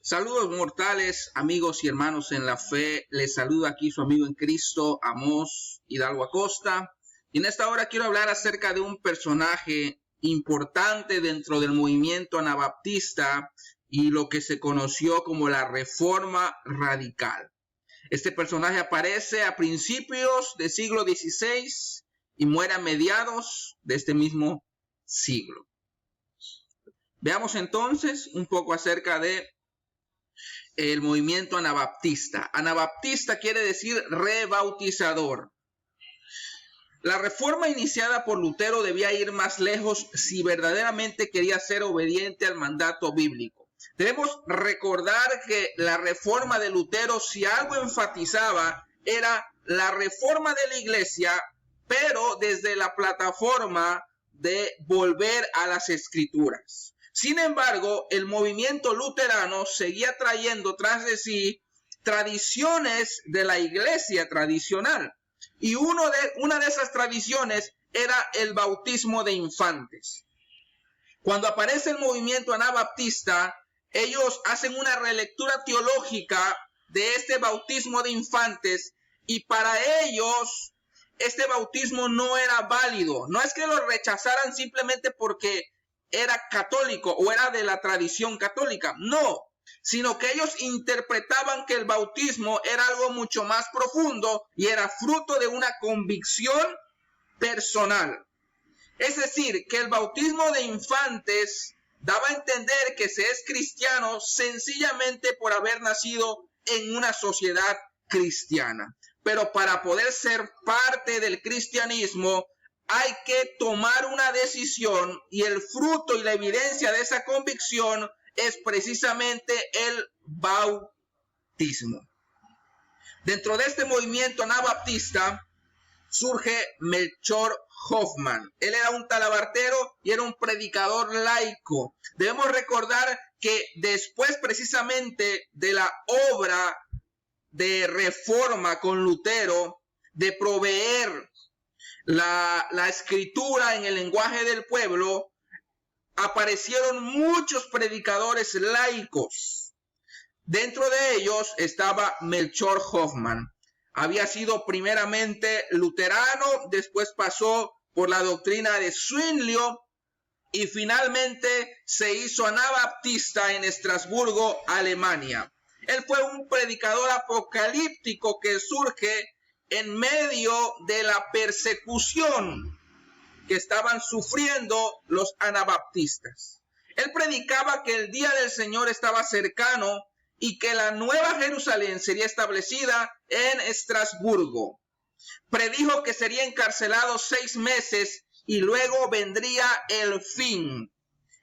Saludos mortales, amigos y hermanos en la fe. Les saluda aquí su amigo en Cristo, Amós Hidalgo Acosta. Y en esta hora quiero hablar acerca de un personaje importante dentro del movimiento anabaptista y lo que se conoció como la Reforma Radical. Este personaje aparece a principios del siglo XVI y muere a mediados de este mismo siglo. Veamos entonces un poco acerca de el movimiento anabaptista. Anabaptista quiere decir rebautizador. La reforma iniciada por Lutero debía ir más lejos si verdaderamente quería ser obediente al mandato bíblico. Debemos recordar que la reforma de Lutero, si algo enfatizaba, era la reforma de la iglesia, pero desde la plataforma de volver a las escrituras. Sin embargo, el movimiento luterano seguía trayendo tras de sí tradiciones de la iglesia tradicional. Y una de esas tradiciones era el bautismo de infantes. Cuando aparece el movimiento anabaptista, ellos hacen una relectura teológica de este bautismo de infantes y para ellos este bautismo no era válido. No es que lo rechazaran simplemente porque era católico o era de la tradición católica, no, sino que ellos interpretaban que el bautismo era algo mucho más profundo y era fruto de una convicción personal. Es decir, que el bautismo de infantes daba a entender que se es cristiano sencillamente por haber nacido en una sociedad cristiana. Pero para poder ser parte del cristianismo hay que tomar una decisión y el fruto y la evidencia de esa convicción es precisamente el bautismo. Dentro de este movimiento anabaptista surge Melchor Hoffman. Él era un talabartero y era un predicador laico. Debemos recordar que después precisamente de la obra de reforma con Lutero, de proveer la escritura en el lenguaje del pueblo, aparecieron muchos predicadores laicos. Dentro de ellos estaba Melchor Hoffman. Había sido primeramente luterano, después pasó por la doctrina de Zwinglio y finalmente se hizo anabaptista en Estrasburgo, Alemania. Él fue un predicador apocalíptico que surge en medio de la persecución que estaban sufriendo los anabaptistas. Él predicaba que el día del Señor estaba cercano y que la nueva Jerusalén sería establecida en Estrasburgo. Predijo que sería encarcelado 6 meses y luego vendría el fin.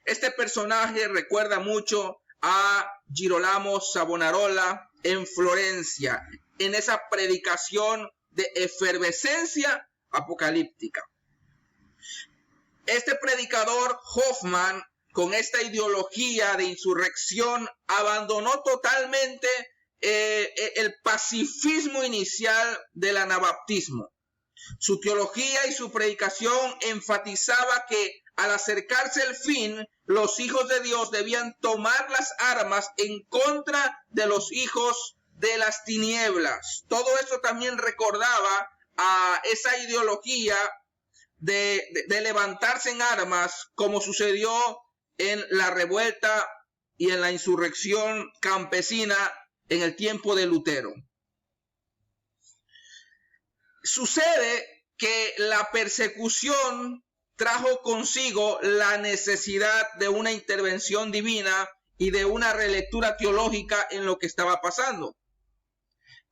Este personaje recuerda mucho a Girolamo Savonarola en Florencia, en esa predicación de efervescencia apocalíptica. Este predicador Hoffman, con esta ideología de insurrección, abandonó totalmente el pacifismo inicial del anabaptismo. Su teología y su predicación enfatizaba que al acercarse el fin, los hijos de Dios debían tomar las armas en contra de los hijos de las tinieblas. Todo eso también recordaba a esa ideología de levantarse en armas, como sucedió en la revuelta y en la insurrección campesina en el tiempo de Lutero. Sucede que la persecución trajo consigo la necesidad de una intervención divina y de una relectura teológica en lo que estaba pasando.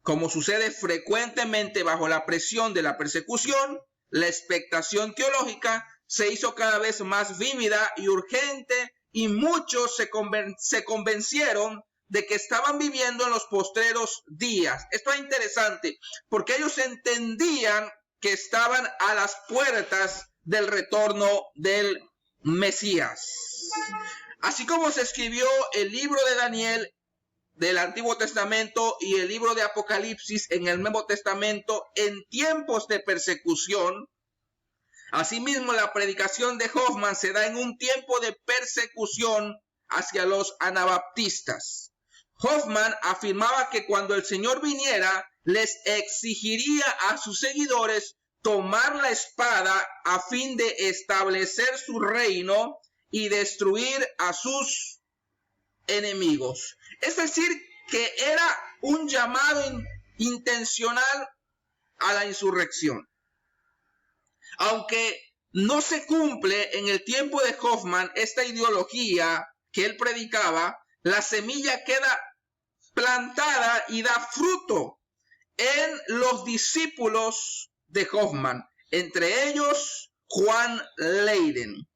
Como sucede frecuentemente bajo la presión de la persecución, la expectación teológica se hizo cada vez más vívida y urgente y muchos se convencieron de que estaban viviendo en los postreros días. Esto es interesante porque ellos entendían que estaban a las puertas del retorno del Mesías. Así como se escribió el libro de Daniel del Antiguo Testamento y el libro de Apocalipsis en el Nuevo Testamento en tiempos de persecución, asimismo la predicación de Hoffman se da en un tiempo de persecución hacia los anabaptistas. Hoffman afirmaba que cuando el Señor viniera, les exigiría a sus seguidores tomar la espada a fin de establecer su reino y destruir a sus enemigos. Es decir, que era un llamado intencional a la insurrección. Aunque no se cumple en el tiempo de Hoffman esta ideología que él predicaba, la semilla queda plantada y da fruto en los discípulos de Hoffman, entre ellos Juan Leyden.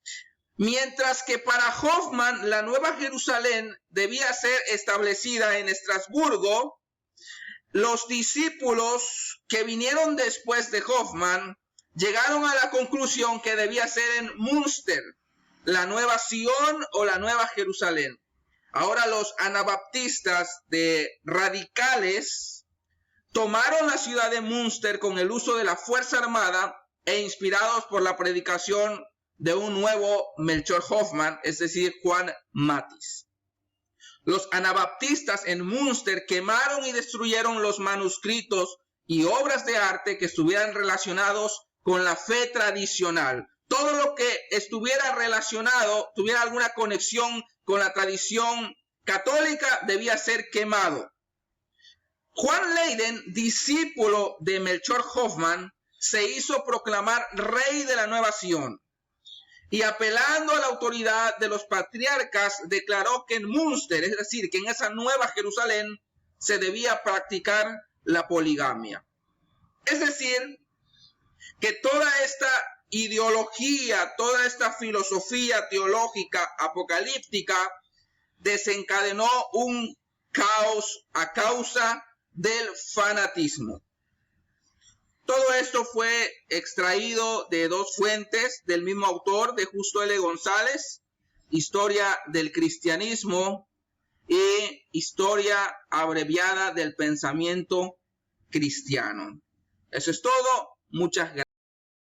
Mientras que para Hoffman la Nueva Jerusalén debía ser establecida en Estrasburgo, los discípulos que vinieron después de Hoffman llegaron a la conclusión que debía ser en Münster, la Nueva Sion o la Nueva Jerusalén. Ahora los anabaptistas de radicales tomaron la ciudad de Münster con el uso de la fuerza armada e inspirados por la predicación de un nuevo Melchior Hoffman, es decir, Juan Matis. Los anabaptistas en Münster quemaron y destruyeron los manuscritos y obras de arte que estuvieran relacionados con la fe tradicional. Todo lo que estuviera relacionado, tuviera alguna conexión con la tradición católica, debía ser quemado. Juan Leyden, discípulo de Melchior Hoffman, se hizo proclamar rey de la Nueva Sion. Y apelando a la autoridad de los patriarcas, declaró que en Münster, es decir, que en esa Nueva Jerusalén, se debía practicar la poligamia. Es decir, que toda esta ideología, toda esta filosofía teológica apocalíptica desencadenó un caos a causa del fanatismo. Todo esto fue extraído de dos fuentes del mismo autor, de Justo L. González, Historia del Cristianismo y Historia abreviada del pensamiento cristiano. Eso es todo. Muchas gracias.